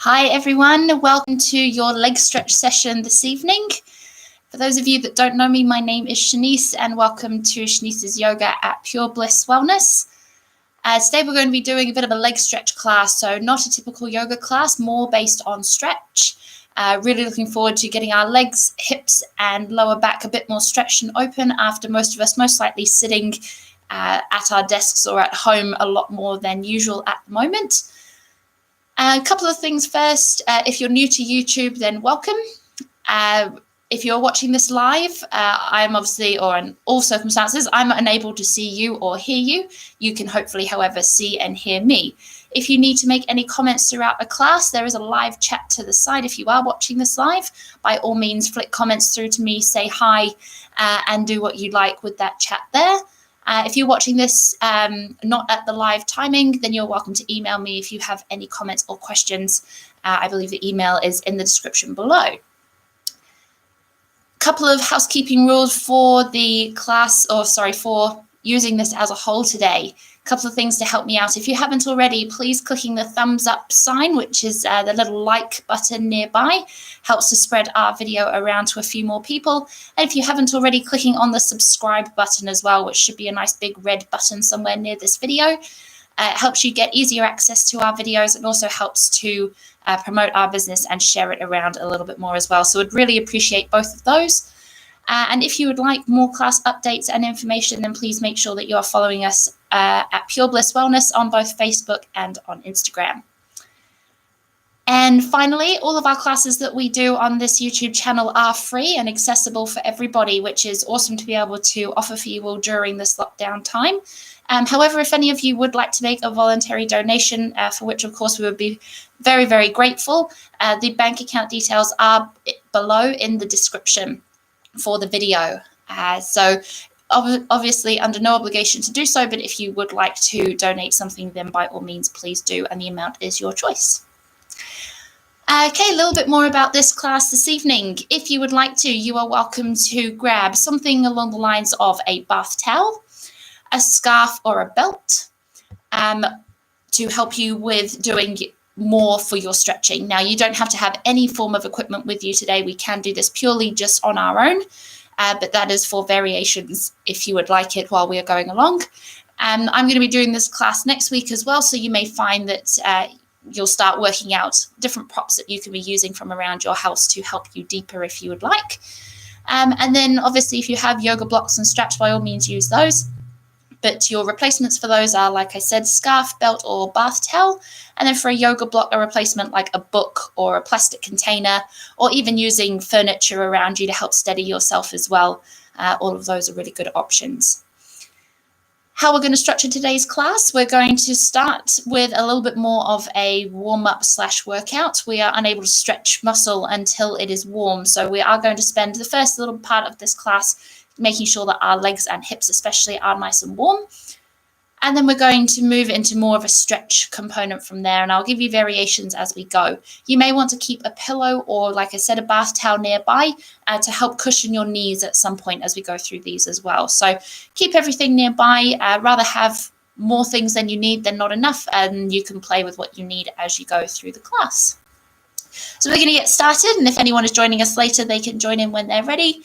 Hi everyone, welcome to your leg stretch session this evening. For those of you that don't know me, my name is Shanice and welcome to Shanice's Yoga at Pure Bliss Wellness. Today we're going to be doing a bit of a leg stretch class, so not a typical yoga class, more based on stretch. Really looking forward to getting our legs, hips and lower back a bit more stretched and open after most of us most likely sitting at our desks or at home a lot more than usual at the moment. A couple of things first. If you're new to YouTube, then welcome. If you're watching this live, I'm obviously, or in all circumstances, I'm unable to see you or hear you. You can hopefully, however, see and hear me. If you need to make any comments throughout the class, there is a live chat to the side. If you are watching this live, by all means, flick comments through to me, say hi, and do what you like with that chat there. If you're watching this not at the live timing, then you're welcome to email me if you have any comments or questions. I believe the email is in the description below. Couple of housekeeping rules for the class, for using this as a whole today. Couple of things to help me out. If you haven't already, please clicking the thumbs up sign, which is the little like button nearby, helps to spread our video around to a few more people. And if you haven't already, clicking on the subscribe button as well, which should be a nice big red button somewhere near this video. It helps you get easier access to our videos and also helps to promote our business and share it around a little bit more as well. So I'd really appreciate both of those. And if you would like more class updates and information, then please make sure that you are following us at Pure Bliss Wellness on both Facebook and on Instagram. And finally, all of our classes that we do on this YouTube channel are free and accessible for everybody, which is awesome to be able to offer for you all during this lockdown time. However, if any of you would like to make a voluntary donation, for which of course we would be very, very grateful, the bank account details are below in the description for the video. So obviously under no obligation to do so, but if you would like to donate something, then by all means, please do, and the amount is your choice. Okay, a little bit more about this class this evening. If you would like to, you are welcome to grab something along the lines of a bath towel, a scarf or a belt to help you with doing more for your stretching. Now, you don't have to have any form of equipment with you today. We can do this purely just on our own, but that is for variations if you would like it while we are going along. I'm going to be doing this class next week as well, so you may find that you'll start working out different props that you can be using from around your house to help you deeper if you would like. And then obviously if you have yoga blocks and straps, by all means use those. But your replacements for those are, like I said, scarf, belt or bath towel. And then for a yoga block, a replacement like a book or a plastic container, or even using furniture around you to help steady yourself as well. All of those are really good options. How we're going to structure today's class, we're going to start with a little bit more of a warm-up / workout. We are unable to stretch muscle until it is warm. So we are going to spend the first little part of this class making sure that our legs and hips especially are nice and warm. And then we're going to move into more of a stretch component from there, and I'll give you variations as we go. You may want to keep a pillow or, like I said, a bath towel nearby to help cushion your knees at some point as we go through these as well. So keep everything nearby. Rather have more things than you need than not enough, and you can play with what you need as you go through the class. So we're going to get started, and if anyone is joining us later, they can join in when they're ready.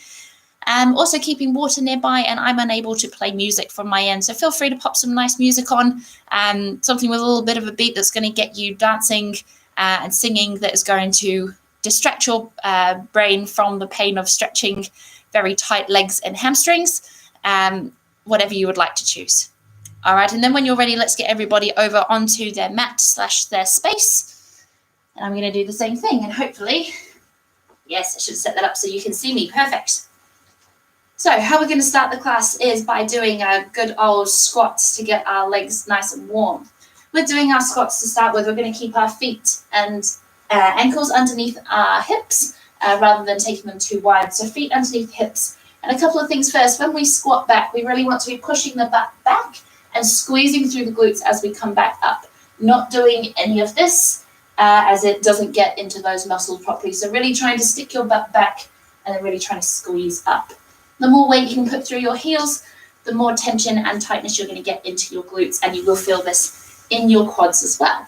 Also keeping water nearby, and I'm unable to play music from my end, so feel free to pop some nice music on, something with a little bit of a beat that's going to get you dancing and singing, that is going to distract your brain from the pain of stretching very tight legs and hamstrings, whatever you would like to choose. All right, and then when you're ready, let's get everybody over onto their mat / their space, and I'm going to do the same thing, and hopefully, yes, I should set that up so you can see me. Perfect. So how we're going to start the class is by doing a good old squats to get our legs nice and warm. We're doing our squats to start with. We're going to keep our feet and ankles underneath our hips rather than taking them too wide. So feet underneath hips. And a couple of things first. When we squat back, we really want to be pushing the butt back and squeezing through the glutes as we come back up. Not doing any of this as it doesn't get into those muscles properly. So really trying to stick your butt back and then really trying to squeeze up. The more weight you can put through your heels, the more tension and tightness you're going to get into your glutes, and you will feel this in your quads as well.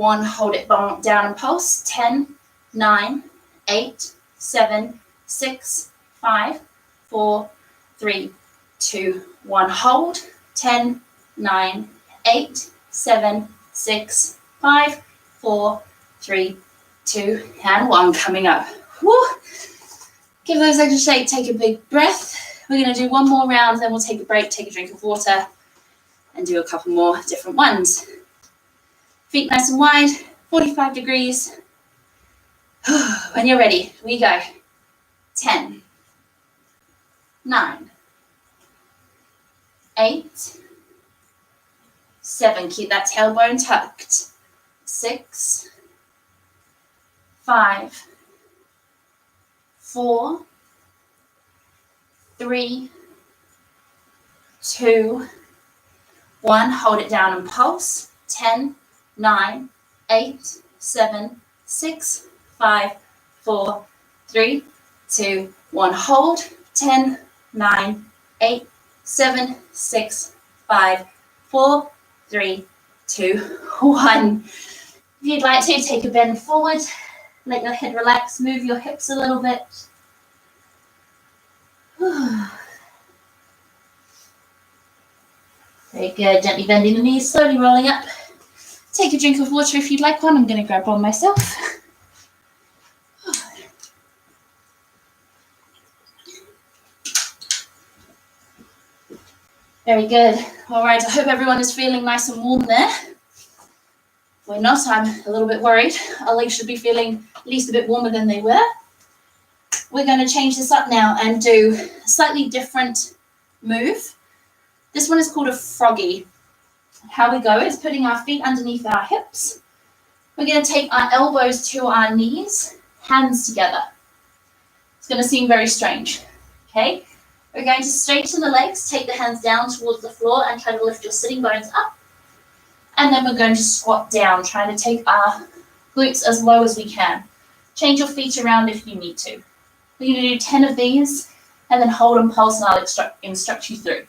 1, hold it down and pulse. 10, 9, 8, 7, 6, 5, 4, 3, 2, 1, hold. 10, 9, 8, 7, 6, 5, 4, 3, 2, and 1, coming up. Woo. Give those legs a shake, take a big breath. We're going to do one more round, then we'll take a break, take a drink of water, and do a couple more different ones. Feet nice and wide, 45 degrees. When you're ready, we go. 10, 9, 8, 7, keep that tailbone tucked. 6, 5, 4, 3, 2, 1, hold it down and pulse. 10, 9, 8, 7, 6, 5, 4, 3, 2, 1, hold. 10, 9, 8, 7, 6, 5, 4, 3, 2, 1. If you'd like to, take a bend forward, let your head relax, move your hips a little bit. Very good, gently bending the knees, slowly rolling up. Take a drink of water if you'd like one. I'm going to grab one myself. Very good. All right, I hope everyone is feeling nice and warm there. If we're not, I'm a little bit worried. Our legs should be feeling at least a bit warmer than they were. We're going to change this up now and do a slightly different move. This one is called a froggy. How we go is putting our feet underneath our hips. We're going to take our elbows to our knees, hands together. It's going to seem very strange, okay? We're going to straighten the legs, take the hands down towards the floor and try to lift your sitting bones up. And then we're going to squat down, trying to take our glutes as low as we can. Change your feet around if you need to. We're going to do 10 of these and then hold and pulse, and I'll instruct you through.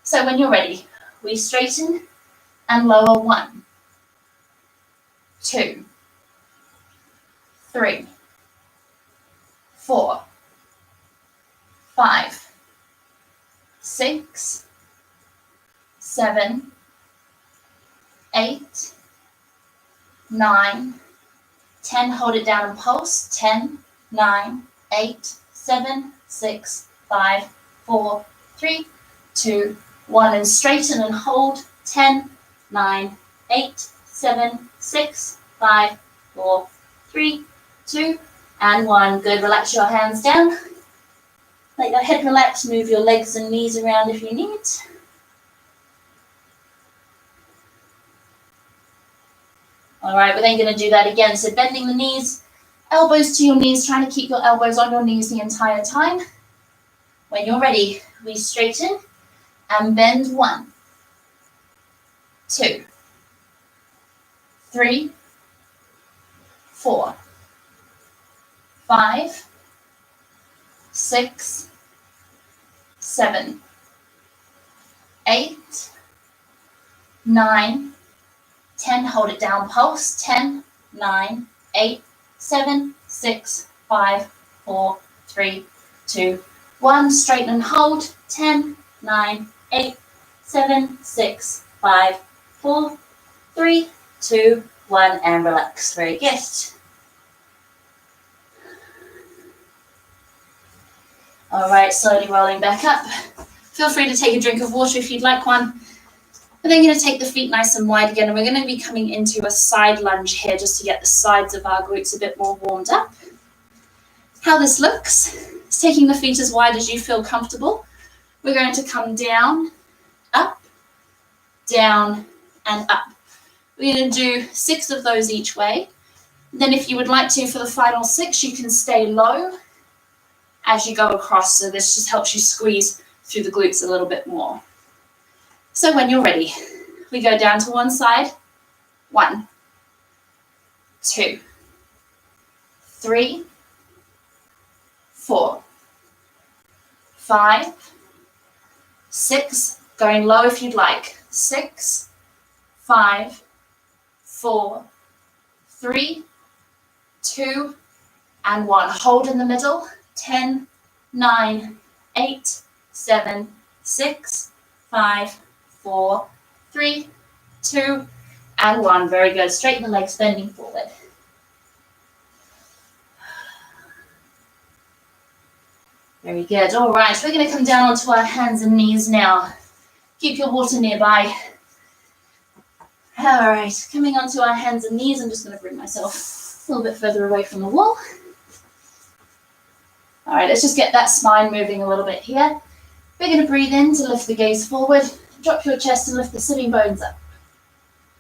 So when you're ready, we straighten and lower. 1, 2, 3, 4, 5, 6, 7, 8, 9, 10. Hold it down and pulse. 10, 9, 8, 7, 6, 5, 4, 3, 2, 1. And straighten and hold. 10, 9, 8, 7, 6, 5, 4, 3, 2, and 1. Good. Relax your hands down. Let your head relax. Move your legs and knees around if you need. All right, we're then going to do that again. So bending the knees, elbows to your knees, trying to keep your elbows on your knees the entire time. When you're ready, we straighten and bend. 1, 2, 3, 4, 5, 6, 7, 8, 9, 10. Hold it down, pulse. 10, 9, 8, 7, 6, 5, 4, 3, 2, 1. Straighten and hold. 10, 9, 8, 7, 6, 5, 4, 3, 2, 1. And relax. Very good. All right, slowly rolling back up. Feel free to take a drink of water if you'd like one. We're then going to take the feet nice and wide again, and we're going to be coming into a side lunge here just to get the sides of our glutes a bit more warmed up. How this looks is taking the feet as wide as you feel comfortable. We're going to come down, up, down, and up. We're going to do 6 of those each way. Then if you would like to, for the final 6, you can stay low as you go across. So this just helps you squeeze through the glutes a little bit more. So when you're ready, we go down to one side. 1, 2, 3, 4, 5, 6, going low if you'd like. 6, 5, 4, 3, 2, and 1. Hold in the middle. 10, 9, 8, 7, 6, 5, 4, 3, 2, and 1. Very good. Straighten the legs, bending forward. Very good. All right, we're going to come down onto our hands and knees now. Keep your water nearby. All right, coming onto our hands and knees, I'm just going to bring myself a little bit further away from the wall. All right, let's just get that spine moving a little bit here. We're going to breathe in to lift the gaze forward. Drop your chest and lift the sitting bones up.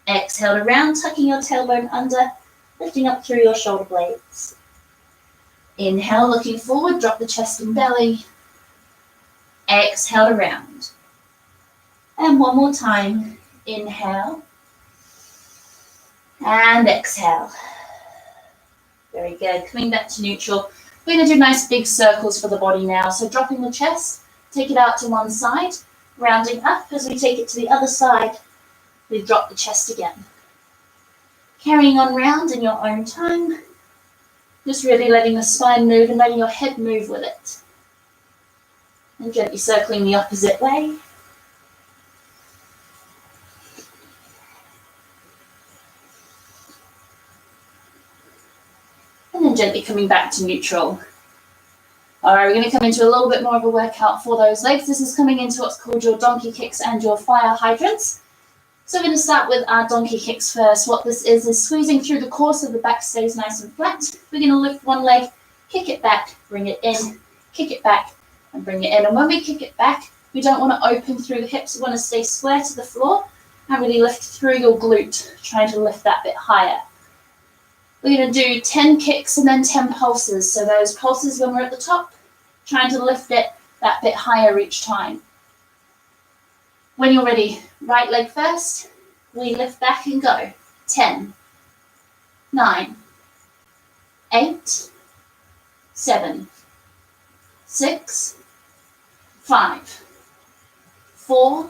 Exhale around, tucking your tailbone under, lifting up through your shoulder blades. Inhale, looking forward, drop the chest and belly. Exhale around. And one more time. Inhale. And exhale. Very good. Coming back to neutral. We're going to do nice big circles for the body now. So dropping the chest, take it out to one side, rounding up as we take it to the other side. We drop the chest again. Carrying on round in your own time. Just really letting the spine move and letting your head move with it. And gently circling the opposite way. And then gently coming back to neutral. All right, we're going to come into a little bit more of a workout for those legs. This is coming into what's called your donkey kicks and your fire hydrants. So we're going to start with our donkey kicks first. What this is squeezing through the core so the back stays nice and flat. We're going to lift one leg, kick it back, bring it in, kick it back, and bring it in. And when we kick it back, we don't want to open through the hips. We want to stay square to the floor and really lift through your glute, trying to lift that bit higher. We're going to do 10 kicks and then 10 pulses. So those pulses when we're at the top, trying to lift it that bit higher each time. When you're ready, right leg first, we lift back and go. 10, 9, 8, 7, 6, 5, 4,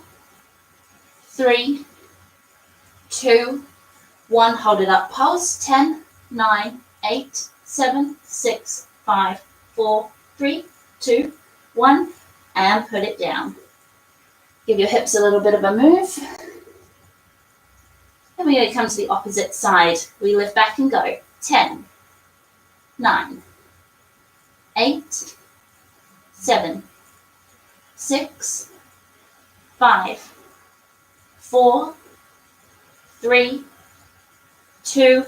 3, 2, 1. Hold it up, pulse. 10, 9, 8, 7, 6, 5, 4, 3, 2, 1, and put it down. Give your hips a little bit of a move. And we're going to come to the opposite side. We lift back and go. 10, 9, 8, 7, 6, 5, 4, 3, 2,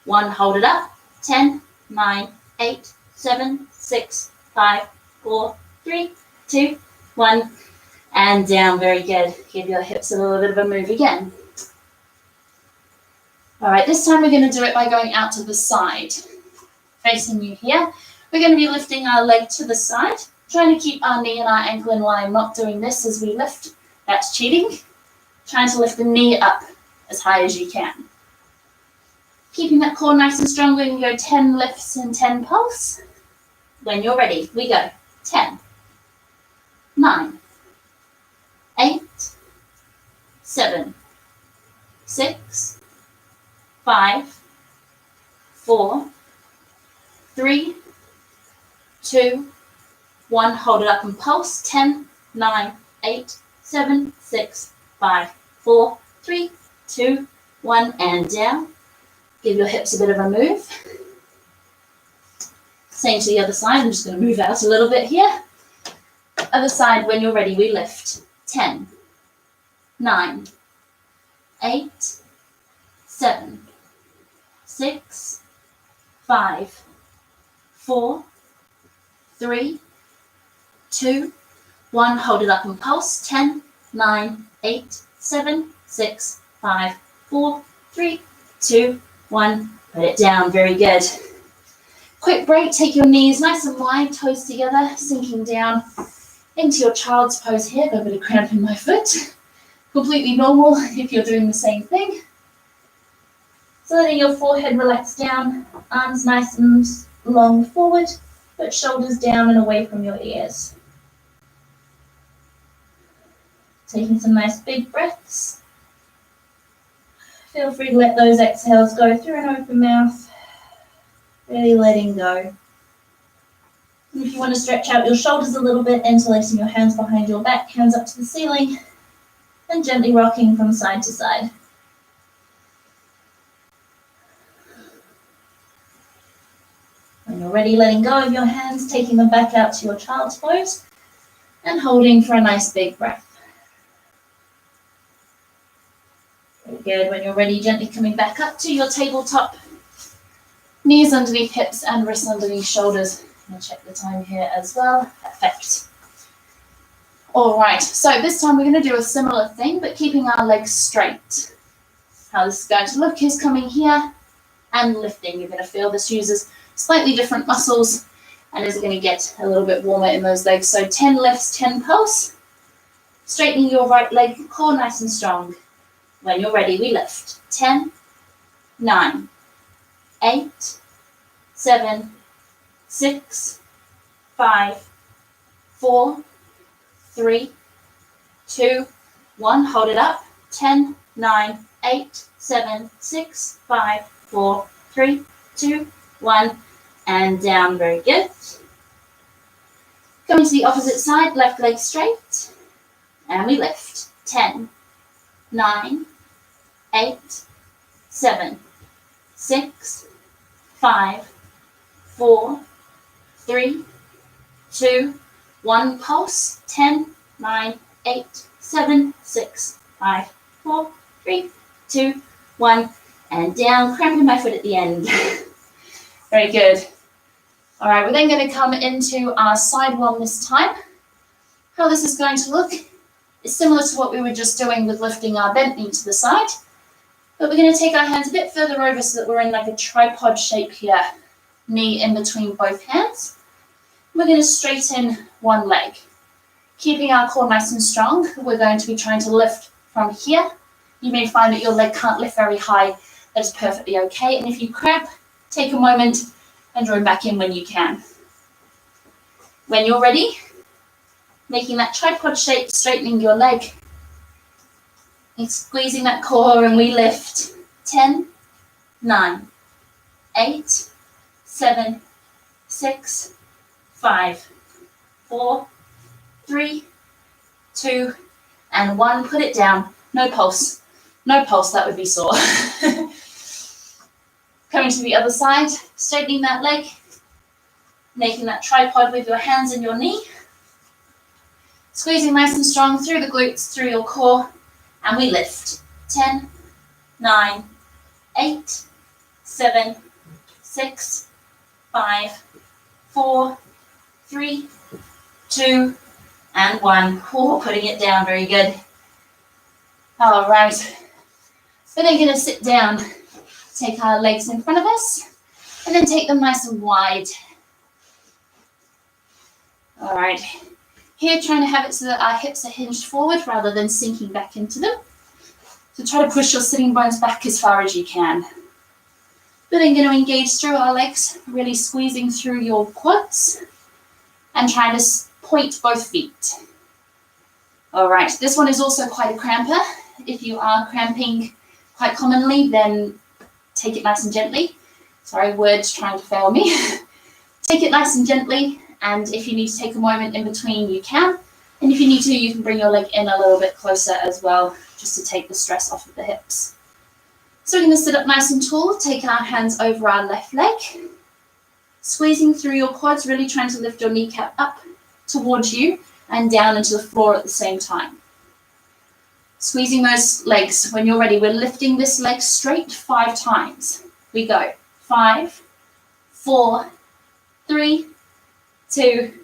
1. Hold it up. 10, 9, 8, 7, 6, 5, 4, 3, 2, 1. And down. Very good. Give your hips a little bit of a move again. All right, this time we're going to do it by going out to the side. Facing you here. We're going to be lifting our leg to the side, trying to keep our knee and our ankle in line, not doing this as we lift. That's cheating. Trying to lift the knee up as high as you can. Keeping that core nice and strong, we're going to go 10 lifts and 10 pulse. When you're ready, we go. 10, 9, 8, 7, 6, 5, 4, 3, 2, 1. Hold it up and pulse. 10, 9, 8, 7, 6, 5, 4, 3, 2, 1, and down. Give your hips a bit of a move. Same to the other side. I'm just going to move out a little bit here. Other side, when you're ready, we lift. 10, 9, 8, 7, 6, 5, 4, 3, 2, 1. Hold it up and pulse. 10, 9, 8, 7, 6, 5, 4, 3, 2, 1. Put it down. Very good. Quick break. Take your knees nice and wide, toes together, sinking down into your child's pose here. Got a bit of cramp in my foot. Completely normal if you're doing the same thing. So letting your forehead relax down, arms nice and long forward, but shoulders down and away from your ears. Taking some nice big breaths. Feel free to let those exhales go through an open mouth, really letting go. And if you want to stretch out your shoulders a little bit, interlacing your hands behind your back, hands up to the ceiling, and gently rocking from side to side. When you're ready, letting go of your hands, taking them back out to your child's pose, and holding for a nice big breath. Very good. When you're ready, gently coming back up to your tabletop. Knees underneath hips and wrists underneath shoulders. I'm going to check the time here as well. Perfect. All right, so this time we're going to do a similar thing, but keeping our legs straight. How this is going to look is coming here and lifting. You're going to feel this uses slightly different muscles and is going to get a little bit warmer in those legs. So 10 lifts, 10 pulse. Straightening your right leg, core nice and strong. When you're ready, we lift. 10, 9, 8, 7, 6, 5, 4, 3, 2, 1. Hold it up. 10, 9, 8, 7, 6, 5, 4, 3, 2, 1. And down. Very good. Going to the opposite side, left leg straight. And we lift. 10, 9, 8, 7, 6, 5, 4, 3, 2, 1. Pulse. 10, 9, 8, 7, 6, 5, 4, 3, 2, 1. And down. Cramping my foot at the end. Very good. All right, we're then going to come into our side one this time. How this is going to look is similar to what we were just doing with lifting our bent knee to the side. But we're going to take our hands a bit further over so that we're in like a tripod shape here. Knee in between both hands. We're going to straighten one leg. Keeping our core nice and strong, we're going to be trying to lift from here. You may find that your leg can't lift very high. That is perfectly okay. And if you cramp, take a moment and draw it back in when you can. When you're ready, making that tripod shape, straightening your leg, and squeezing that core, and we lift. 10, 9, 8, 7, 6, 5, 4, 3, 2, and 1. Put it down. No pulse. No pulse, that would be sore. Coming to the other side, straightening that leg, making that tripod with your hands and your knee. Squeezing nice and strong through the glutes, through your core, and we lift. 10, 9, 8, 7, 6, 5, 4, 3, 2, and 1. Oh, putting it down, very good. All right. We're then going to sit down. Take our legs in front of us, and then take them nice and wide. All right. Here, trying to have it so that our hips are hinged forward rather than sinking back into them. So try to push your sitting bones back as far as you can. We're then going to engage through our legs, really squeezing through your quads, and trying to point both feet. All right. This one is also quite a cramper. If you are cramping quite commonly, then take it nice and gently. Sorry, words trying to fail me. Take it nice and gently, and if you need to take a moment in between, you can. And if you need to, you can bring your leg in a little bit closer as well, just to take the stress off of the hips. So we're going to sit up nice and tall, take our hands over our left leg, squeezing through your quads, really trying to lift your kneecap up towards you and down into the floor at the same time. Squeezing those legs. When you're ready, we're lifting this leg straight 5 times. We go. 5, 4, 3, 2,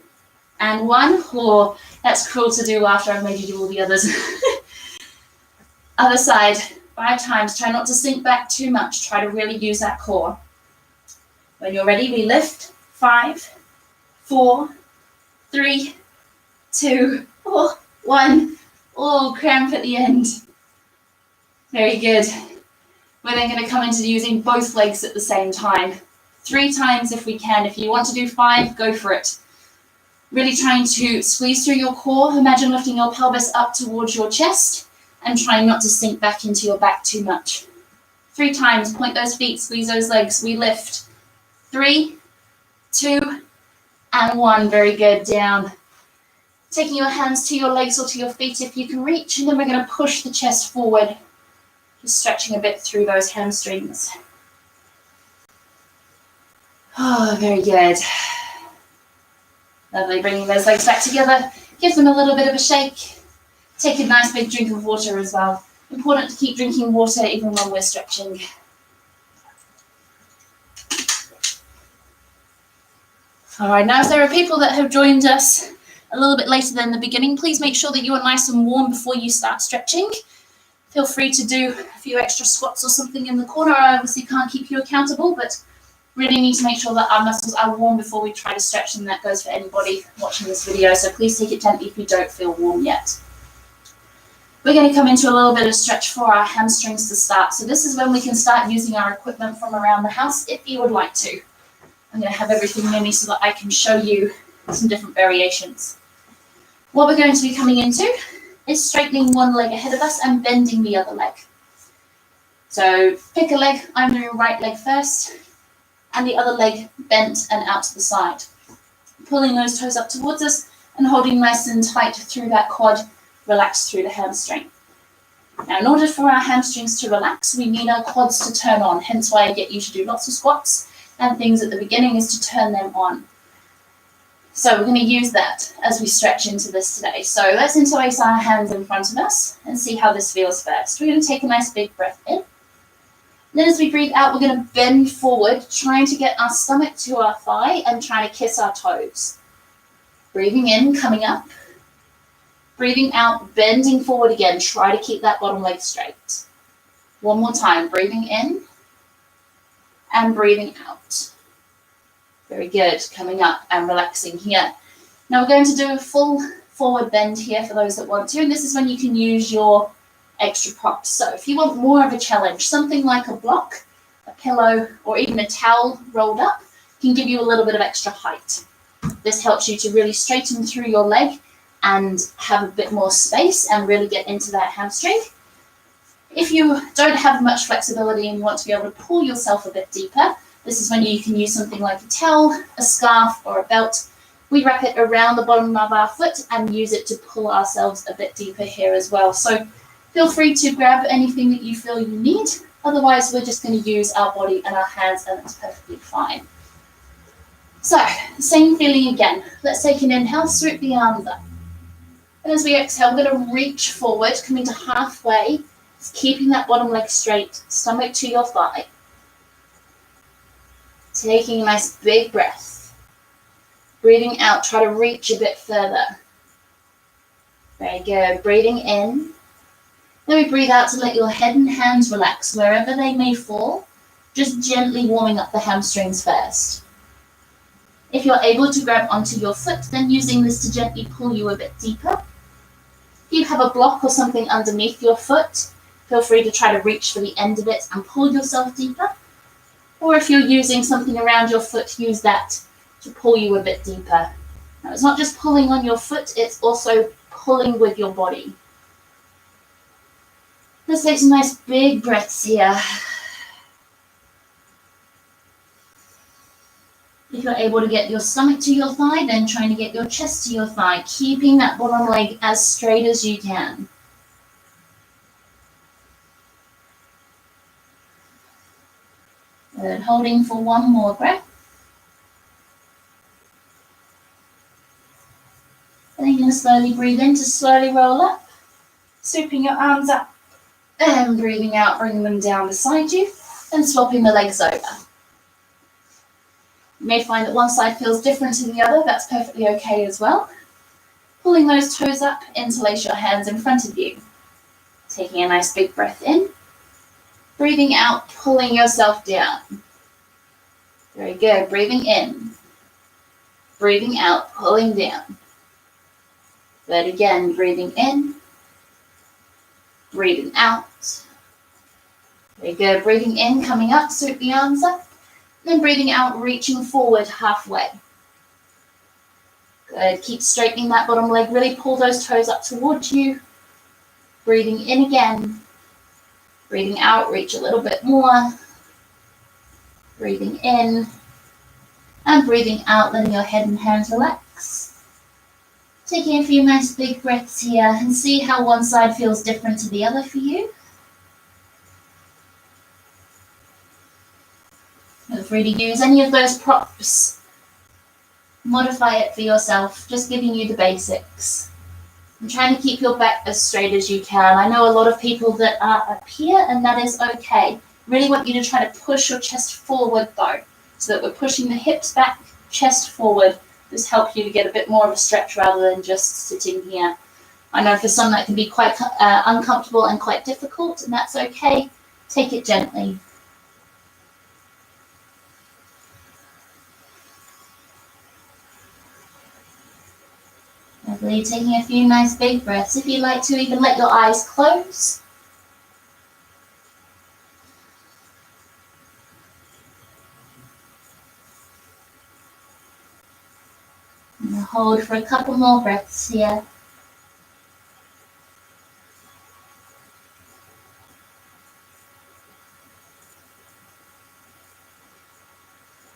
and 1. Oh, that's cruel to do after I've made you do all the others. Other side. 5 times. Try not to sink back too much. Try to really use that core. When you're ready, we lift. 5, 4, 3, 2, 1. Oh, cramp at the end. Very good. We're then going to come into using both legs at the same time. 3 times if we can. If you want to do 5, go for it. Really trying to squeeze through your core. Imagine lifting your pelvis up towards your chest and trying not to sink back into your back too much. 3 times. Point those feet, squeeze those legs. We lift. 3, 2, and 1. Very good. Down. Taking your hands to your legs or to your feet if you can reach, and then we're going to push the chest forward, just stretching a bit through those hamstrings. Oh, very good. Lovely. Bringing those legs back together. Give them a little bit of a shake. Take a nice big drink of water as well. Important to keep drinking water even when we're stretching. All right, now if there are people that have joined us a little bit later than the beginning, please make sure that you are nice and warm before you start stretching. Feel free to do a few extra squats or something in the corner. I obviously can't keep you accountable, but really need to make sure that our muscles are warm before we try to stretch, and that goes for anybody watching this video. So please take it gently if you don't feel warm yet. We're going to come into a little bit of stretch for our hamstrings to start. So this is when we can start using our equipment from around the house if you would like to. I'm going to have everything near me so that I can show you some different variations. What we're going to be coming into is straightening one leg ahead of us and bending the other leg. So pick a leg. I'm doing right leg first, and the other leg bent and out to the side. Pulling those toes up towards us and holding nice and tight through that quad, relax through the hamstring. Now, in order for our hamstrings to relax, we need our quads to turn on, hence why I get you to do lots of squats and things at the beginning is to turn them on. So we're going to use that as we stretch into this today. So let's interlace our hands in front of us and see how this feels first. We're going to take a nice big breath in. Then as we breathe out, we're going to bend forward, trying to get our stomach to our thigh and trying to kiss our toes. Breathing in, coming up. Breathing out, bending forward again. Try to keep that bottom leg straight. One more time. Breathing in and breathing out. Very good. Coming up and relaxing here. Now we're going to do a full forward bend here for those that want to. And this is when you can use your extra props. So if you want more of a challenge, something like a block, a pillow, or even a towel rolled up can give you a little bit of extra height. This helps you to really straighten through your leg and have a bit more space and really get into that hamstring. If you don't have much flexibility and you want to be able to pull yourself a bit deeper, this is when you can use something like a towel, a scarf, or a belt. We wrap it around the bottom of our foot and use it to pull ourselves a bit deeper here as well. So feel free to grab anything that you feel you need. Otherwise, we're just going to use our body and our hands, and that's perfectly fine. So, same feeling again. Let's take an inhale, swoop the arms up. And as we exhale, we're going to reach forward, coming to halfway, keeping that bottom leg straight, stomach to your thigh. Taking a nice big breath. Breathing out, try to reach a bit further. Very good. Breathing in. Then we breathe out to let your head and hands relax wherever they may fall, just gently warming up the hamstrings first. If you're able to grab onto your foot, then using this to gently pull you a bit deeper. If you have a block or something underneath your foot, feel free to try to reach for the end of it and pull yourself deeper. Or if you're using something around your foot, use that to pull you a bit deeper. Now, it's not just pulling on your foot, it's also pulling with your body. Let's take some nice big breaths here. If you're able to get your stomach to your thigh, then trying to get your chest to your thigh, keeping that bottom leg as straight as you can. Good. Holding for one more breath. And then you're going to slowly breathe in to slowly roll up, swooping your arms up, and breathing out, bringing them down beside you, and swapping the legs over. You may find that one side feels different to the other. That's perfectly okay as well. Pulling those toes up, interlace your hands in front of you. Taking a nice big breath in. Breathing out, pulling yourself down. Very good. Breathing in. Breathing out, pulling down. Good again. Breathing in. Breathing out. Very good. Breathing in, coming up, swoop the arms up. Then breathing out, reaching forward halfway. Good. Keep straightening that bottom leg. Really pull those toes up towards you. Breathing in again. Breathing out, reach a little bit more. Breathing in. And breathing out, letting your head and hands relax. Taking a few nice big breaths here and see how one side feels different to the other for you. Feel free to use any of those props. Modify it for yourself, just giving you the basics. And trying to keep your back as straight as you can. I know a lot of people that are up here, and that is okay. Really want you to try to push your chest forward though, so that we're pushing the hips back, chest forward. This helps you to get a bit more of a stretch rather than just sitting here. I know for some that can be quite uncomfortable and quite difficult, and that's okay. Take it gently. Lovely, taking a few nice big breaths. If you'd like to, even let your eyes close. And hold for a couple more breaths here.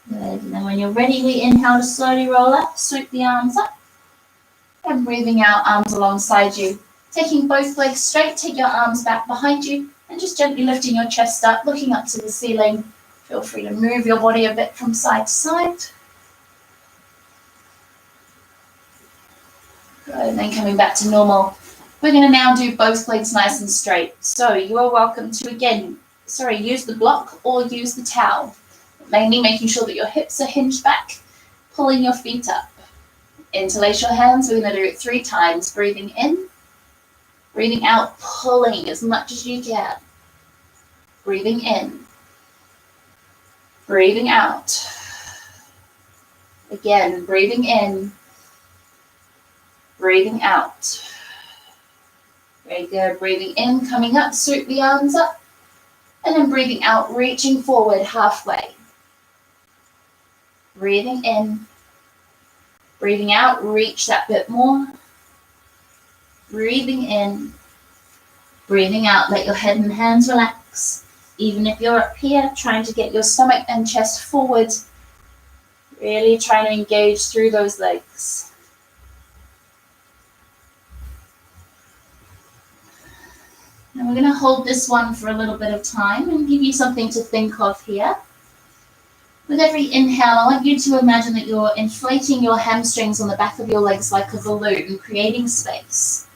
Good, and then when you're ready, we inhale to slowly roll up, sweep the arms up. And breathing out, arms alongside you. Taking both legs straight, take your arms back behind you and just gently lifting your chest up, looking up to the ceiling. Feel free to move your body a bit from side to side. Good, and then coming back to normal. We're going to now do both legs nice and straight. So you are welcome to, use the block or use the towel. Mainly making sure that your hips are hinged back, pulling your feet up. Interlace your hands. We're going to do it 3 times. Breathing in, breathing out, pulling as much as you can. Breathing in, breathing out. Again, breathing in, breathing out. Very good. Breathing in, coming up, sweep the arms up. And then breathing out, reaching forward halfway. Breathing in. Breathing out, reach that bit more. Breathing in. Breathing out, let your head and hands relax. Even if you're up here, trying to get your stomach and chest forward. Really trying to engage through those legs. And we're going to hold this one for a little bit of time and give you something to think of here. With every inhale, I want you to imagine that you're inflating your hamstrings on the back of your legs like a balloon, creating space.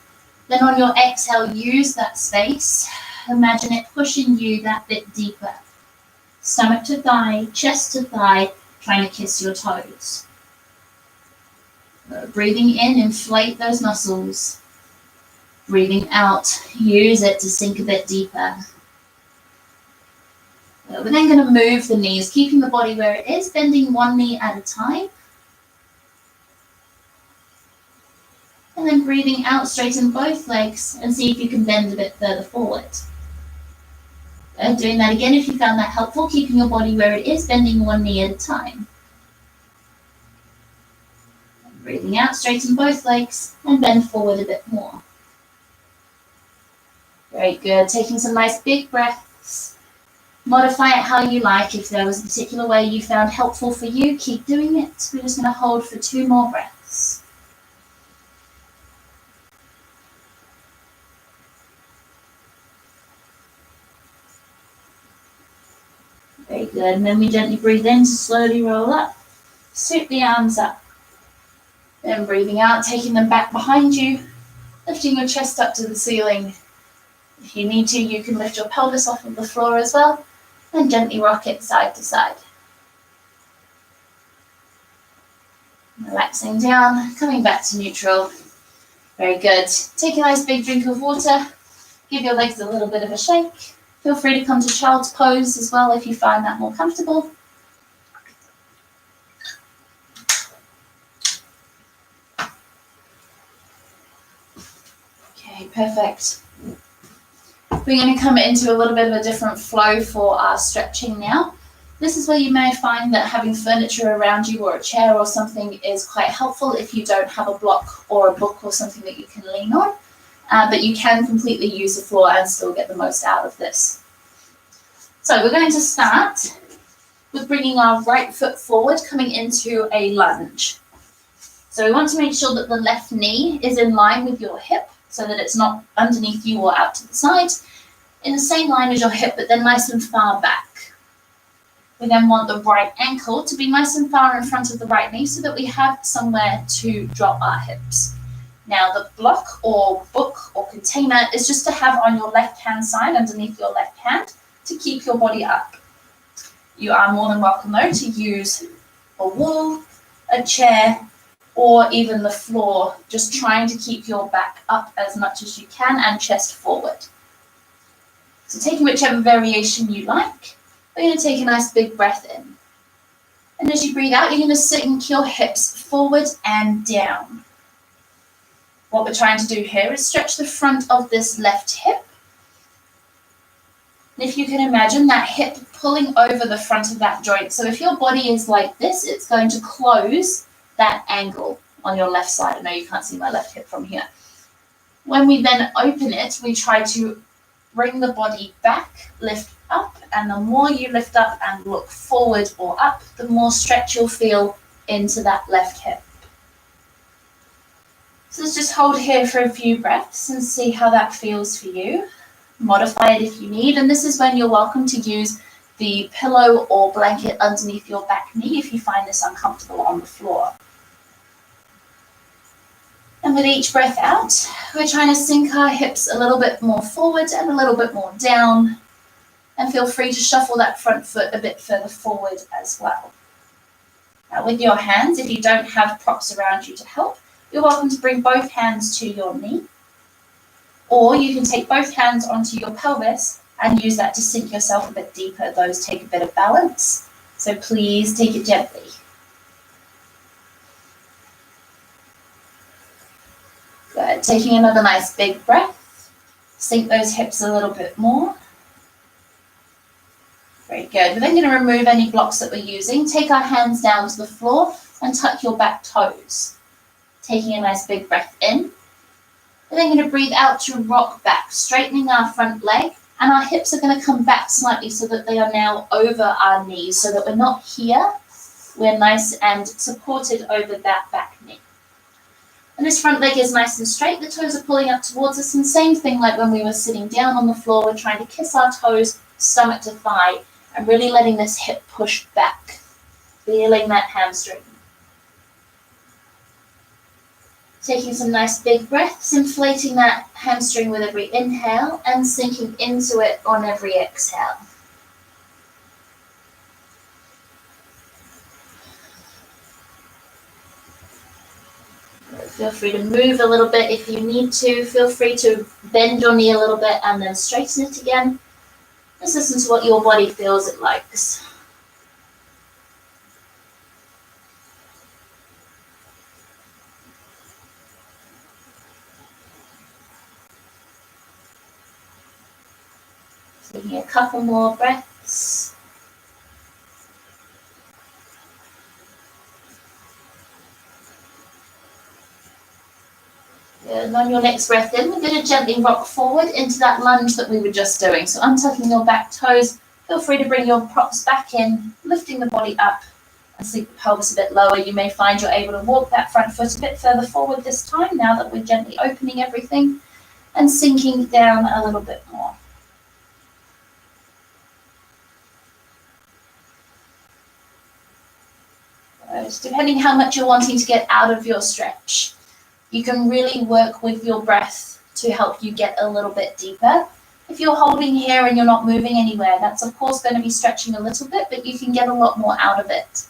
Then on your exhale, use that space. Imagine it pushing you that bit deeper. Stomach to thigh, chest to thigh, trying to kiss your toes. Breathing in, inflate those muscles. Breathing out, use it to sink a bit deeper. We're then going to move the knees, keeping the body where it is, bending one knee at a time. And then breathing out, straighten both legs and see if you can bend a bit further forward. Doing that again if you found that helpful, keeping your body where it is, bending one knee at a time. And breathing out, straighten both legs and bend forward a bit more. Very good. Taking some nice big breaths. Modify it how you like. If there was a particular way you found helpful for you, keep doing it. We're just going to hold for 2 more breaths. Very good. And then we gently breathe in to slowly roll up. Sweep the arms up. Then breathing out, taking them back behind you, lifting your chest up to the ceiling. If you need to, you can lift your pelvis off of the floor as well. And gently rock it side to side. Relaxing down, coming back to neutral. Very good. Take a nice big drink of water. Give your legs a little bit of a shake. Feel free to come to child's pose as well if you find that more comfortable. Okay, perfect. We're going to come into a little bit of a different flow for our stretching now. This is where you may find that having furniture around you or a chair or something is quite helpful if you don't have a block or a book or something that you can lean on. But you can completely use the floor and still get the most out of this. So we're going to start with bringing our right foot forward, coming into a lunge. So we want to make sure that the left knee is in line with your hip so that it's not underneath you or out to the side, in the same line as your hip, but then nice and far back. We then want the right ankle to be nice and far in front of the right knee so that we have somewhere to drop our hips. Now the block or book or container is just to have on your left hand side underneath your left hand to keep your body up. You are more than welcome though to use a wall, a chair, or even the floor, just trying to keep your back up as much as you can and chest forward. So taking whichever variation you like, we're going to take a nice big breath in. And as you breathe out, you're going to sink your hips forward and down. What we're trying to do here is stretch the front of this left hip. And if you can imagine that hip pulling over the front of that joint. So if your body is like this, it's going to close that angle on your left side. I know you can't see my left hip from here. When we then open it, we try to bring the body back, lift up, and the more you lift up and look forward or up, the more stretch you'll feel into that left hip. So let's just hold here for a few breaths and see how that feels for you. Modify it if you need, and this is when you're welcome to use the pillow or blanket underneath your back knee if you find this uncomfortable on the floor. And with each breath out, we're trying to sink our hips a little bit more forward and a little bit more down. And feel free to shuffle that front foot a bit further forward as well. Now with your hands, if you don't have props around you to help, you're welcome to bring both hands to your knee. Or you can take both hands onto your pelvis and use that to sink yourself a bit deeper. Those take a bit of balance, so please take it gently. Good. Taking another nice big breath. Sink those hips a little bit more. Very good. We're then going to remove any blocks that we're using. Take our hands down to the floor and tuck your back toes. Taking a nice big breath in. We're then going to breathe out to rock back, straightening our front leg, and our hips are going to come back slightly so that they are now over our knees, so that we're not here. We're nice and supported over that back knee. And this front leg is nice and straight. The toes are pulling up towards us, and same thing like when we were sitting down on the floor. We're trying to kiss our toes, stomach to thigh, and really letting this hip push back, feeling that hamstring. Taking some nice big breaths, inflating that hamstring with every inhale and sinking into it on every exhale. Feel free to move a little bit if you need to. Feel free to bend your knee a little bit and then straighten it again. Just listen to what your body feels it likes. Taking a couple more breaths. And on your next breath in, we're going to gently rock forward into that lunge that we were just doing. So untucking your back toes, feel free to bring your props back in, lifting the body up and sink the pelvis a bit lower. You may find you're able to walk that front foot a bit further forward this time, now that we're gently opening everything and sinking down a little bit more. Depending how much you're wanting to get out of your stretch, you can really work with your breath to help you get a little bit deeper. If you're holding here and you're not moving anywhere, that's of course going to be stretching a little bit, but you can get a lot more out of it.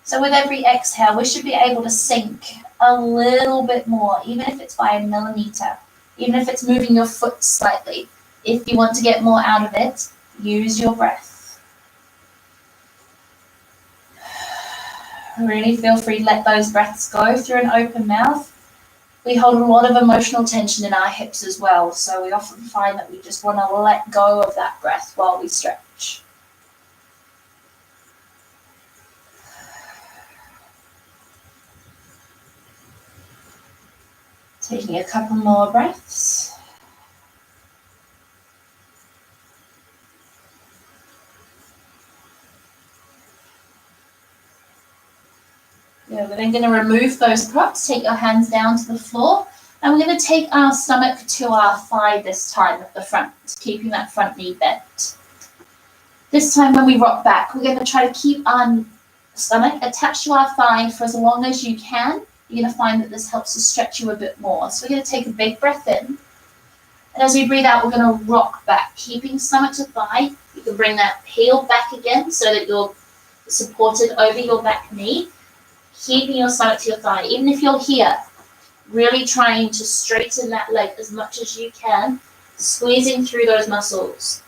So with every exhale, we should be able to sink a little bit more, even if it's by a millimeter, even if it's moving your foot slightly. If you want to get more out of it, use your breath. Really feel free to let those breaths go through an open mouth. We hold a lot of emotional tension in our hips as well, so we often find that we just want to let go of that breath while we stretch. Taking a couple more breaths. Good. We're then going to remove those props. Take your hands down to the floor. And we're going to take our stomach to our thigh this time at the front, keeping that front knee bent. This time when we rock back, we're going to try to keep our stomach attached to our thigh for as long as you can. You're going to find that this helps to stretch you a bit more. So we're going to take a big breath in. And as we breathe out, we're going to rock back, keeping stomach to thigh. You can bring that heel back again so that you're supported over your back knee, keeping your stomach to your thigh. Even if you're here, really trying to straighten that leg as much as you can, squeezing through those muscles.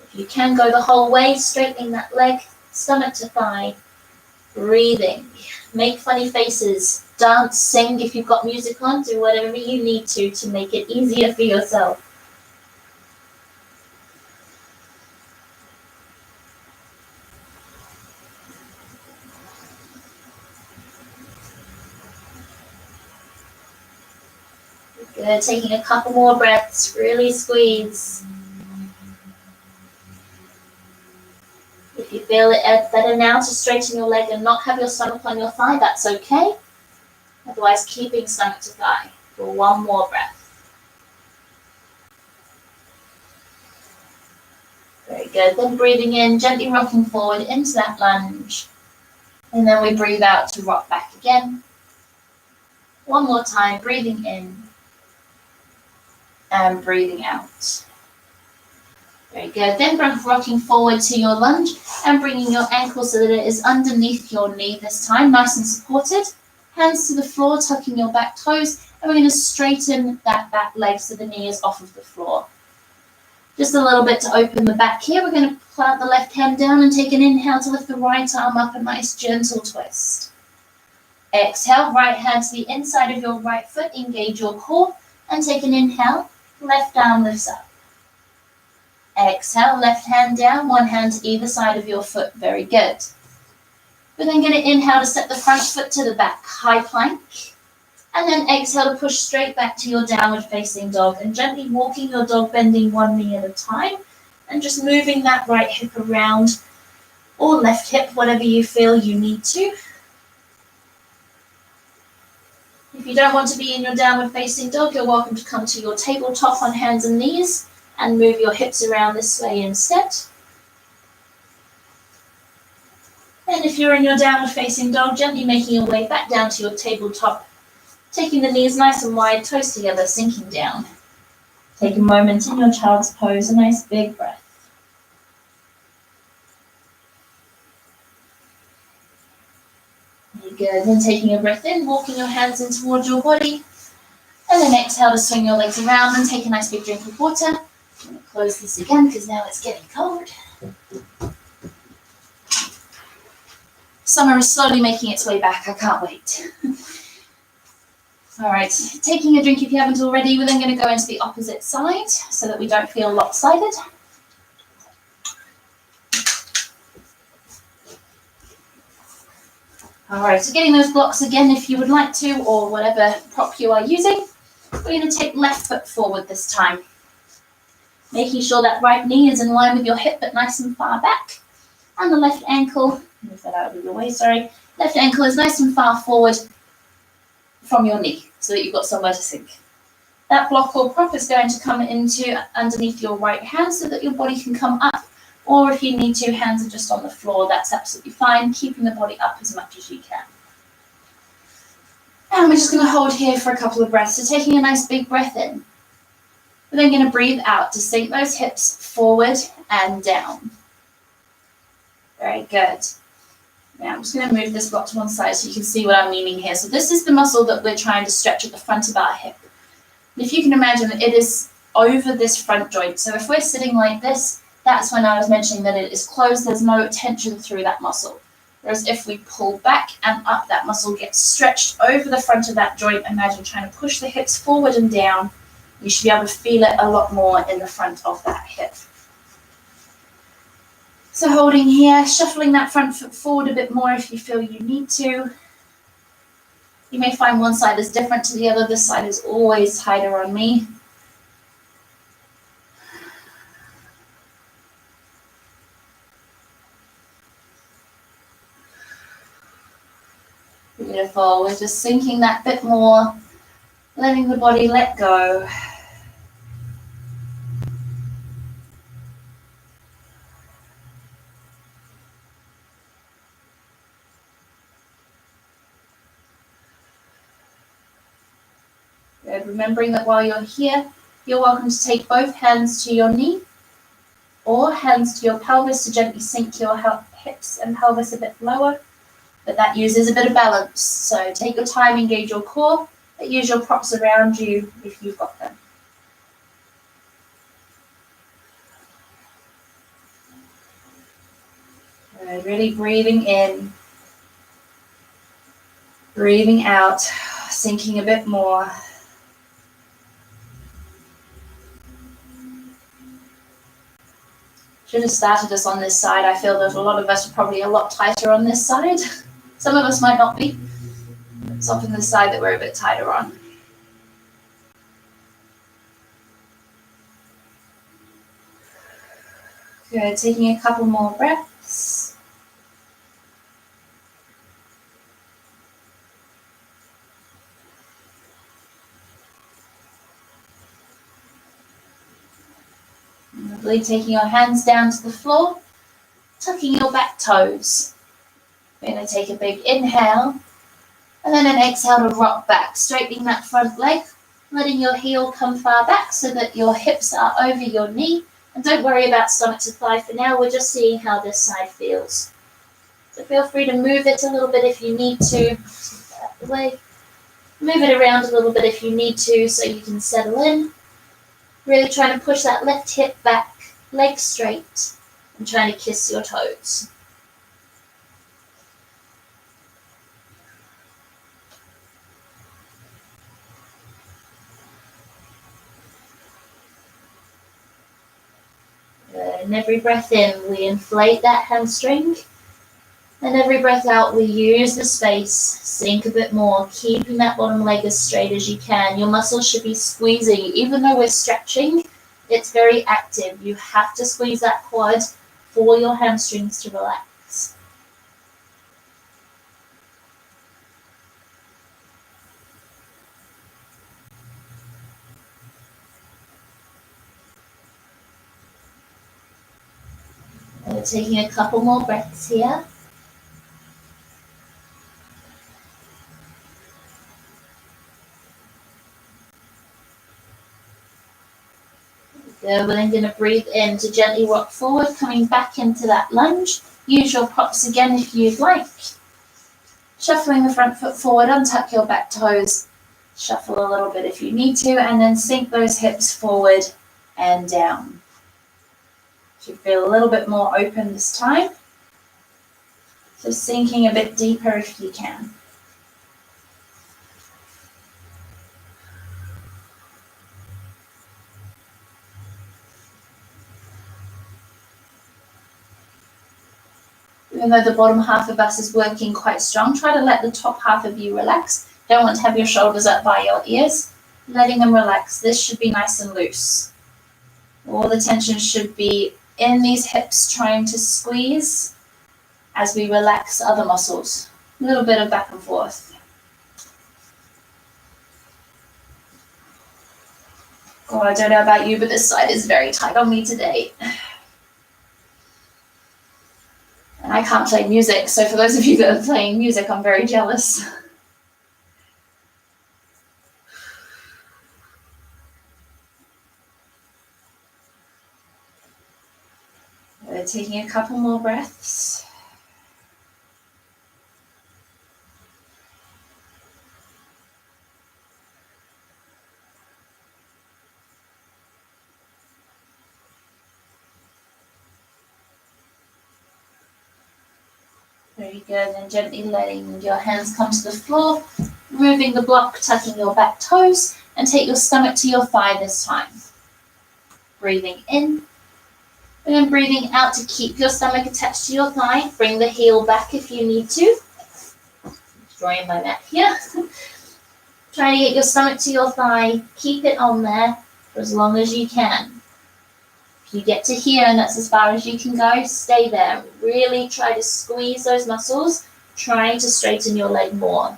If you can, go the whole way, straightening that leg, stomach to thigh, breathing. Make funny faces, dance, sing if you've got music on, do whatever you need to make it easier for yourself. Good, taking a couple more breaths, really squeeze. If you feel it better now to straighten your leg and not have your stomach on your thigh, that's okay. Otherwise, keeping stomach to thigh for one more breath. Very good. Then breathing in, gently rocking forward into that lunge. And then we breathe out to rock back again. One more time, breathing in and breathing out. Very good. Then rocking forward to your lunge and bringing your ankle so that it is underneath your knee this time, nice and supported. Hands to the floor, tucking your back toes, and we're going to straighten that back leg so the knee is off of the floor. Just a little bit to open the back here. We're going to plant the left hand down and take an inhale to lift the right arm up, a nice gentle twist. Exhale, right hand to the inside of your right foot, engage your core, and take an inhale, left arm lifts up. Exhale, left hand down, one hand to either side of your foot. Very good. We're then going to inhale to step the front foot to the back, high plank. And then exhale to push straight back to your downward facing dog and gently walking your dog, bending one knee at a time and just moving that right hip around or left hip, whatever you feel you need to. If you don't want to be in your downward facing dog, you're welcome to come to your tabletop on hands and knees and move your hips around this way instead. And if you're in your downward facing dog, gently making your way back down to your tabletop, taking the knees nice and wide, toes together, sinking down. Take a moment in your child's pose, a nice big breath. Very good. Then taking a breath in, walking your hands in towards your body. And then exhale to swing your legs around and take a nice big drink of water. I'm going to close this again because now it's getting cold. Summer is slowly making its way back. I can't wait. All right, taking a drink if you haven't already. We're then going to go into the opposite side so that we don't feel lopsided. All right, so getting those blocks again if you would like to, or whatever prop you are using. We're going to take left foot forward this time. Making sure that right knee is in line with your hip, but nice and far back. And the left ankle, move that out of your way, sorry. Left ankle is nice and far forward from your knee, so that you've got somewhere to sink. That block or prop is going to come into underneath your right hand so that your body can come up, or if you need to, hands are just on the floor, that's absolutely fine, keeping the body up as much as you can. And we're just going to hold here for a couple of breaths, so taking a nice big breath in. We're then going to breathe out to sink those hips forward and down. Very good. Now I'm just going to move this block to one side so you can see what I'm meaning here. So this is the muscle that we're trying to stretch at the front of our hip. And if you can imagine, it is over this front joint. So if we're sitting like this, that's when I was mentioning that it is closed. There's no tension through that muscle. Whereas if we pull back and up, that muscle gets stretched over the front of that joint. Imagine trying to push the hips forward and down. You should be able to feel it a lot more in the front of that hip. So holding here, shuffling that front foot forward a bit more if you feel you need to. You may find one side is different to the other. This side is always tighter on me. Beautiful. We're just sinking that bit more, letting the body let go. Good. Remembering that while you're here, you're welcome to take both hands to your knee or hands to your pelvis to gently sink your hips and pelvis a bit lower, but that uses a bit of balance. So take your time, engage your core, but use your props around you if you've got them. Good. Really breathing in, breathing out, sinking a bit more. Should have started us on this side. I feel that a lot of us are probably a lot tighter on this side. Some of us might not be. It's often the side that we're a bit tighter on. Good, taking a couple more breaths. Lovely, taking your hands down to the floor, tucking your back toes. We're going to take a big inhale, and then an exhale to rock back, straightening that front leg, letting your heel come far back so that your hips are over your knee. And don't worry about stomach to thigh for now, we're just seeing how this side feels. So feel free to move it a little bit if you need to. Move it around a little bit if you need to so you can settle in. Really trying to push that left hip back, leg straight, and trying to kiss your toes. And every breath in, we inflate that hamstring. And every breath out, we use the space, sink a bit more, keeping that bottom leg as straight as you can. Your muscles should be squeezing. Even though we're stretching, it's very active. You have to squeeze that quad for your hamstrings to relax. And we're taking a couple more breaths here. We're then going to breathe in to gently rock forward, coming back into that lunge. Use your props again if you'd like. Shuffling the front foot forward, untuck your back toes, shuffle a little bit if you need to, and then sink those hips forward and down. Should feel a little bit more open this time. So sinking a bit deeper if you can. Even though the bottom half of us is working quite strong, try to let the top half of you relax. Don't want to have your shoulders up by your ears. Letting them relax. This should be nice and loose. All the tension should be in these hips, trying to squeeze as we relax other muscles. A little bit of back and forth. Oh, I don't know about you, but this side is very tight on me today. And I can't play music, so for those of you that are playing music, I'm very jealous. We're taking a couple more breaths. Very good, and gently letting your hands come to the floor, removing the block, tucking your back toes, and take your stomach to your thigh this time. Breathing in, and then breathing out to keep your stomach attached to your thigh. Bring the heel back if you need to. Drawing my mat here. Try to get your stomach to your thigh, keep it on there for as long as you can. If you get to here and that's as far as you can go, stay there. Really try to squeeze those muscles trying to straighten your leg more.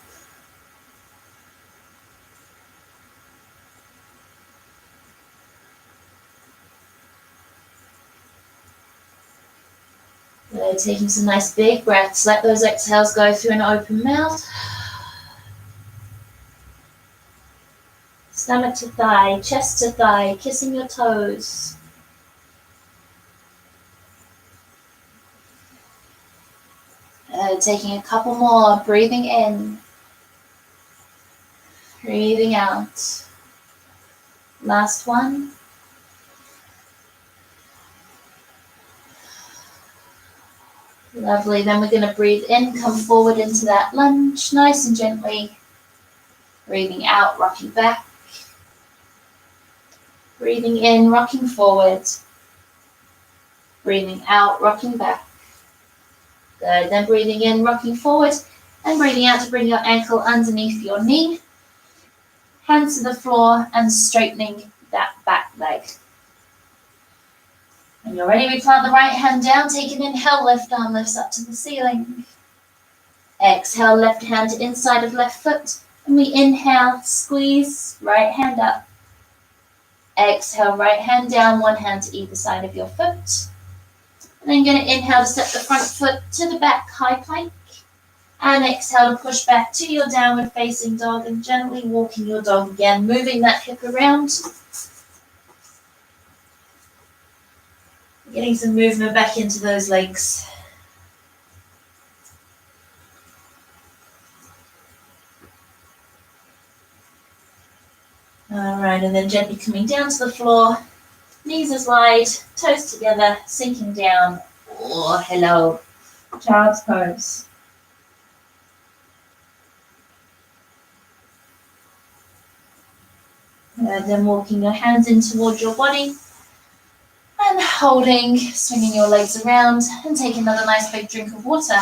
Good. Taking some nice big breaths. Let those exhales go through an open mouth. Stomach to thigh, chest to thigh, kissing your toes. Taking a couple more, breathing in, breathing out. Last one. Lovely. Then we're going to breathe in, come forward into that lunge, nice and gently. Breathing out, rocking back. Breathing in, rocking forward. Breathing out, rocking back. Good. Then breathing in, rocking forward, and breathing out to bring your ankle underneath your knee. Hands to the floor and straightening that back leg. When you're ready, we plant the right hand down. Take an inhale, left arm lifts up to the ceiling. Exhale, left hand to inside of left foot. And we inhale, squeeze, right hand up. Exhale, right hand down, one hand to either side of your foot. And then you're going to inhale to step the front foot to the back, high plank. And exhale to push back to your downward facing dog and gently walking your dog again, moving that hip around. Getting some movement back into those legs. All right, and then gently coming down to the floor. Knees as wide, toes together, sinking down. Oh, hello. Child's pose. And then walking your hands in towards your body. And holding, swinging your legs around, and take another nice big drink of water.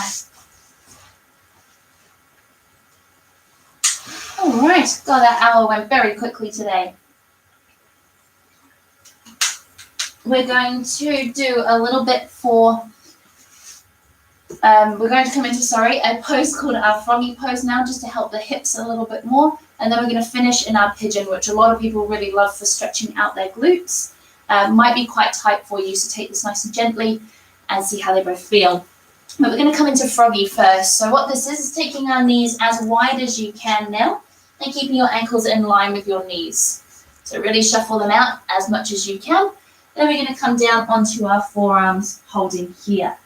All right, God, that hour went very quickly today. We're going to do a little bit for, we're going to come into, a pose called our Froggy Pose now, just to help the hips a little bit more. And then we're going to finish in our Pigeon, which a lot of people really love for stretching out their glutes. Might be quite tight for you, so take this nice and gently and see how they both feel. But we're going to come into Froggy first. So what this is taking our knees as wide as you can now and keeping your ankles in line with your knees. So really shuffle them out as much as you can. Then we're going to come down onto our forearms, holding here.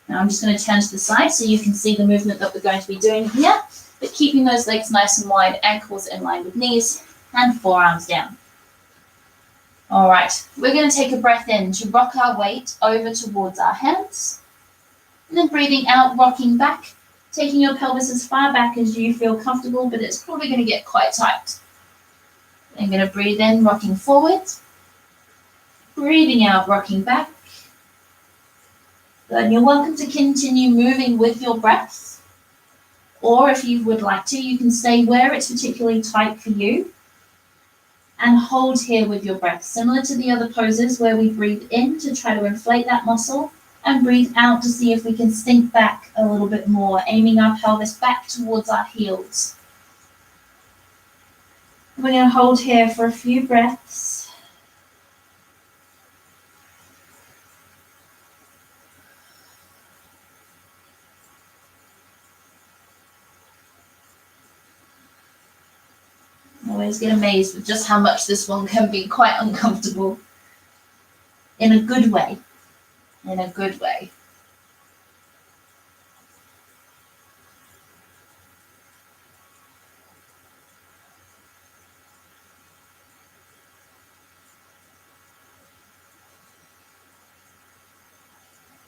Now I'm just going to turn to the side so you can see the movement that we're going to be doing here, but keeping those legs nice and wide, ankles in line with knees, and forearms down. All right, we're going to take a breath in to rock our weight over towards our hands. And then breathing out, rocking back, taking your pelvis as far back as you feel comfortable, but it's probably going to get quite tight. Then going to breathe in, rocking forward. Breathing out, rocking back. Then you're welcome to continue moving with your breath. Or if you would like to, you can stay where it's particularly tight for you. And hold here with your breath, similar to the other poses where we breathe in to try to inflate that muscle and breathe out to see if we can sink back a little bit more, aiming our pelvis back towards our heels. We're going to hold here for a few breaths. I always get amazed with just how much this one can be quite uncomfortable. In a good way. In a good way.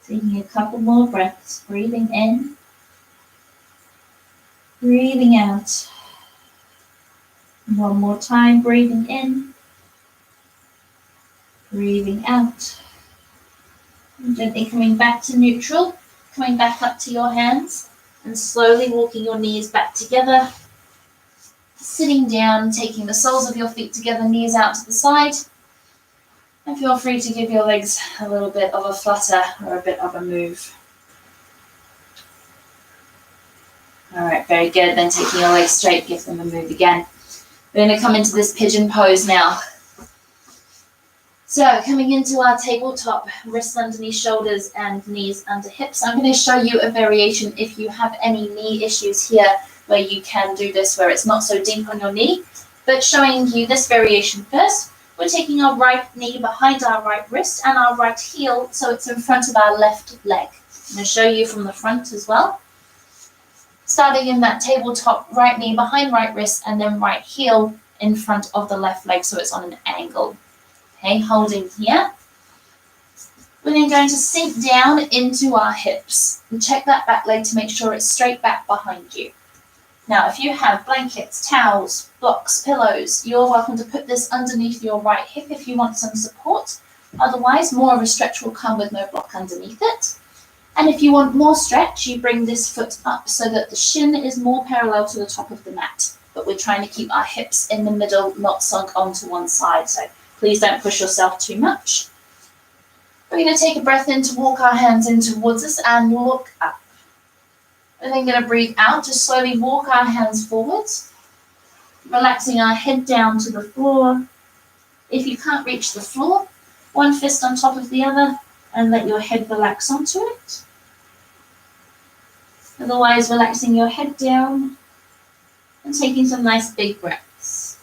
Taking a couple more breaths, breathing in, breathing out. One more time, breathing in, breathing out. And gently coming back to neutral, coming back up to your hands, and slowly walking your knees back together. Sitting down, taking the soles of your feet together, knees out to the side. And feel free to give your legs a little bit of a flutter or a bit of a move. All right, very good. Then taking your legs straight, give them a move again. We're going to come into this pigeon pose now. So coming into our tabletop, wrists underneath shoulders and knees under hips. I'm going to show you a variation if you have any knee issues here where you can do this where it's not so deep on your knee. But showing you this variation first, we're taking our right knee behind our right wrist and our right heel so it's in front of our left leg. I'm going to show you from the front as well. Starting in that tabletop, right knee behind right wrist and then right heel in front of the left leg so it's on an angle. Okay, holding here. We're then going to sink down into our hips and check that back leg to make sure it's straight back behind you. Now, if you have blankets, towels, blocks, pillows, you're welcome to put this underneath your right hip if you want some support. Otherwise, more of a stretch will come with no block underneath it. And if you want more stretch, you bring this foot up so that the shin is more parallel to the top of the mat. But we're trying to keep our hips in the middle, not sunk onto one side. So please don't push yourself too much. We're going to take a breath in to walk our hands in towards us and look up. We're then going to breathe out to slowly walk our hands forwards, relaxing our head down to the floor. If you can't reach the floor, one fist on top of the other and let your head relax onto it. Otherwise, relaxing your head down and taking some nice big breaths.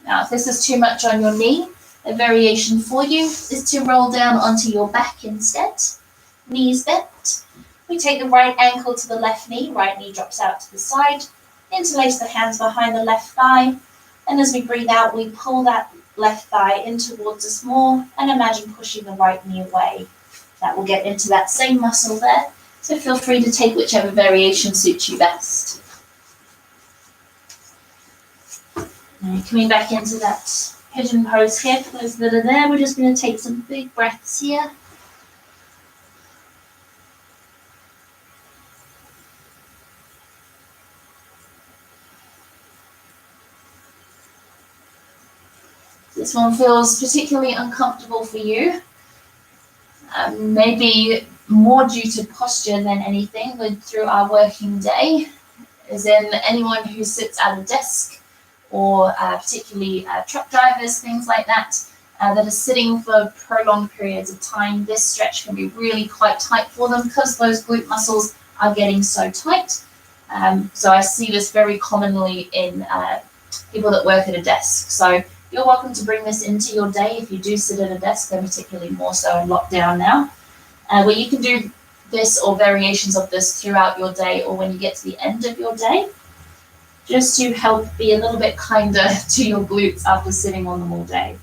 Now, if this is too much on your knee, a variation for you is to roll down onto your back instead. Knees bent. We take the right ankle to the left knee drops out to the side. Interlace the hands behind the left thigh. And as we breathe out, we pull that left thigh in towards us more and imagine pushing the right knee away. That will get into that same muscle there. So feel free to take whichever variation suits you best. And coming back into that pigeon pose here, for those that are there, we're just going to take some big breaths here. This one feels particularly uncomfortable for you, maybe more due to posture than anything through our working day, as in anyone who sits at a desk or particularly truck drivers, things like that, that are sitting for prolonged periods of time. This stretch can be really quite tight for them because those glute muscles are getting so tight. So I see this very commonly in people that work at a desk. So you're welcome to bring this into your day if you do sit at a desk, and particularly more so in lockdown now, where you can do this or variations of this throughout your day or when you get to the end of your day, just to help be a little bit kinder to your glutes after sitting on them all day.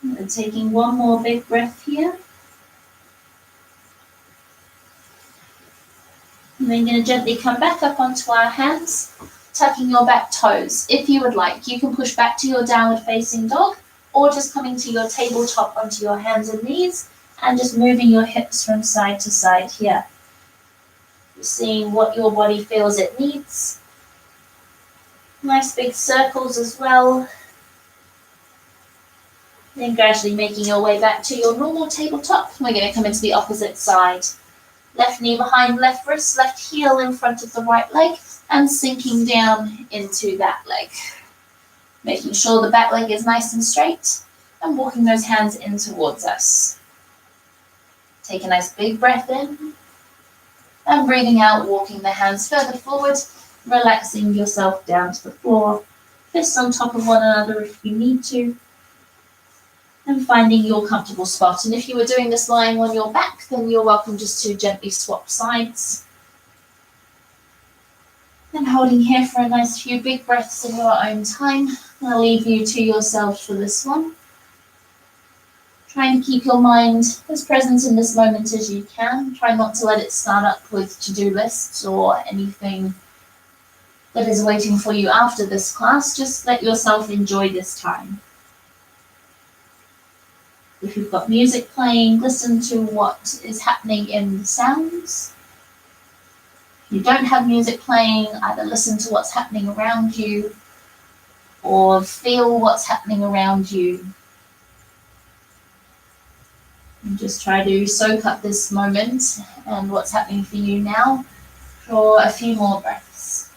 And taking one more big breath here. And then you're going to gently come back up onto our hands, tucking your back toes. If you would like, you can push back to your downward facing dog or just coming to your tabletop onto your hands and knees and just moving your hips from side to side here. You're seeing what your body feels it needs. Nice big circles as well. Then gradually making your way back to your normal tabletop. We're going to come into the opposite side. Left knee behind left wrist, left heel in front of the right leg, and sinking down into that leg. Making sure the back leg is nice and straight, and walking those hands in towards us. Take a nice big breath in, and breathing out, walking the hands further forward, relaxing yourself down to the floor, fists on top of one another if you need to, and finding your comfortable spot. And if you were doing this lying on your back, then you're welcome just to gently swap sides. And holding here for a nice few big breaths in your own time. I'll leave you to yourselves for this one. Try and keep your mind as present in this moment as you can. Try not to let it start up with to-do lists or anything that is waiting for you after this class. Just let yourself enjoy this time. If you've got music playing, listen to what is happening in the sounds. If you don't have music playing, either listen to what's happening around you or feel what's happening around you. And just try to soak up this moment and what's happening for you now for a few more breaths.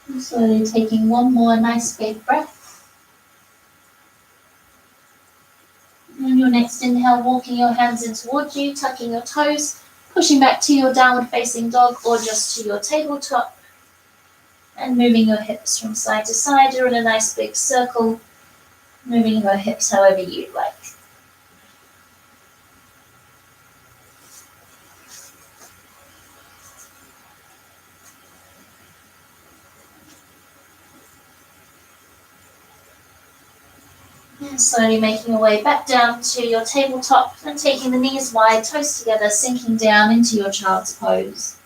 And slowly taking one more nice big breath. And your next inhale, walking your hands in towards you, tucking your toes, pushing back to your downward facing dog or just to your tabletop. And moving your hips from side to side. You're in a nice big circle, moving your hips however you'd like. And slowly making your way back down to your tabletop and taking the knees wide, toes together, sinking down into your child's pose.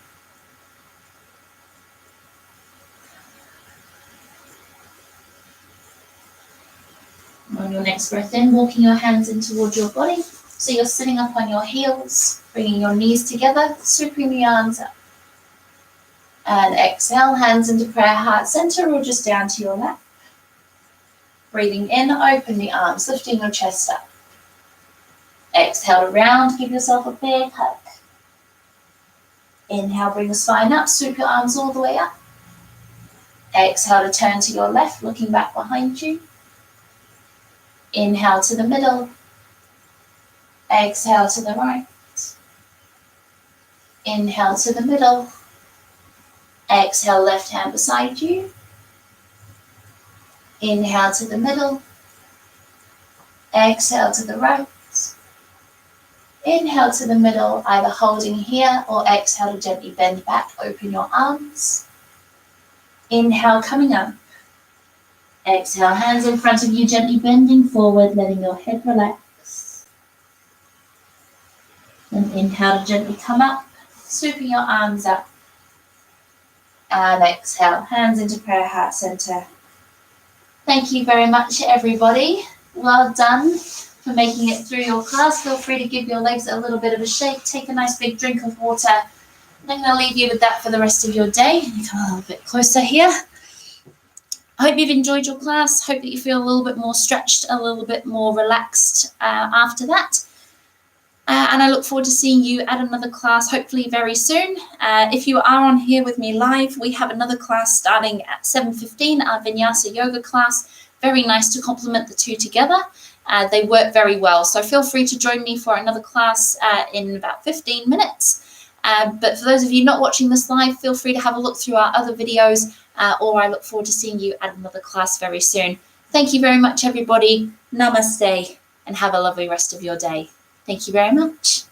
On your next breath in, walking your hands in towards your body. So you're sitting up on your heels, bringing your knees together, swooping the arms up. And exhale, hands into prayer, heart center, or just down to your lap. Breathing in, open the arms, lifting your chest up. Exhale to round, give yourself a big hug. Inhale, bring the spine up, swoop your arms all the way up. Exhale to turn to your left, looking back behind you. Inhale to the middle. Exhale to the right. Inhale to the middle. Exhale, left hand beside you. Inhale to the middle. Exhale to the right. Inhale to the middle, either holding here or exhale to gently bend back, open your arms. Inhale, coming up. Exhale, hands in front of you, gently bending forward, letting your head relax. And inhale to gently come up, swooping your arms up. And exhale, hands into prayer, heart center. Thank you very much, everybody. Well done for making it through your class. Feel free to give your legs a little bit of a shake. Take a nice big drink of water. And I'm going to leave you with that for the rest of your day. Come a little bit closer here. I hope you've enjoyed your class. Hope that you feel a little bit more stretched, a little bit more relaxed after that. And I look forward to seeing you at another class, hopefully very soon. If you are on here with me live, we have another class starting at 7:15, our Vinyasa Yoga class. Very nice to complement the two together. They work very well. So feel free to join me for another class in about 15 minutes. But for those of you not watching this live, feel free to have a look through our other videos, or I look forward to seeing you at another class very soon. Thank you very much, everybody. Namaste, and have a lovely rest of your day. Thank you very much.